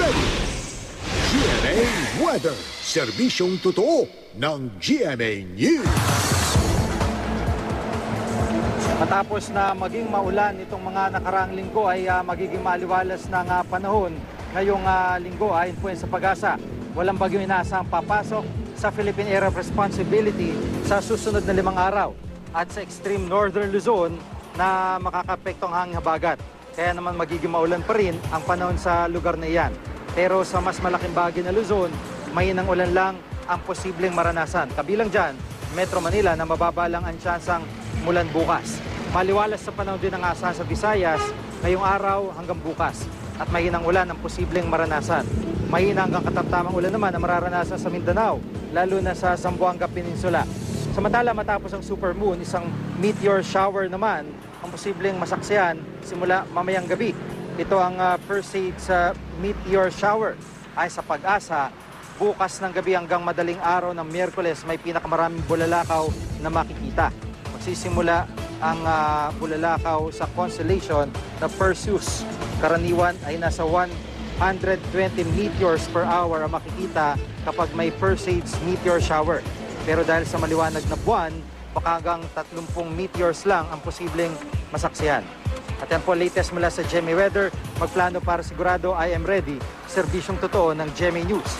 ready. GMA Weather, serbisyong totoo ng GMA News. Matapos na maging maulan itong mga nakaraang linggo ay magiging maliwalas ng panahon ngayong linggo ayon po sa Pag-asa. Walang bagyong inaasahang papasok sa Philippine Area of Responsibility sa susunod na 5 araw at sa extreme northern Luzon na makakapektong hanging habagat. Kaya naman magiging maulan pa rin ang panahon sa lugar na iyan. Pero sa mas malaking bahagi na Luzon, mahinang ulan lang ang posibleng maranasan. Kabilang dyan, Metro Manila na mababa lang ang tsansang mulan bukas. Maliwalas sa panahon din ang asahan sa Visayas ngayong araw hanggang bukas. At mahinang ulan ang posibleng maranasan. Mahina hanggang katamtamang ulan naman ang mararanasan sa Mindanao, lalo na sa Zamboanga Peninsula. Samantala matapos ang supermoon, isang meteor shower naman ang posibleng masaksihan simula mamayang gabi. Ito ang Perseids meteor shower ay sa Pag-asa. Bukas ng gabi hanggang madaling araw ng Miyerkules may pinakamaraming bulalakaw na makikita. Magsisimula ang bulalakaw sa constellation na Perseus. Karaniwan ay nasa 120 meteors per hour ang makikita kapag may Perseids meteor shower. Pero dahil sa maliwanag na buwan, baka hanggang 30 meteors lang ang posibleng masaksihan. At yan po latest mula sa GMA Weather. Magplano para sigurado, I am ready. Serbisyong totoo ng GMA News.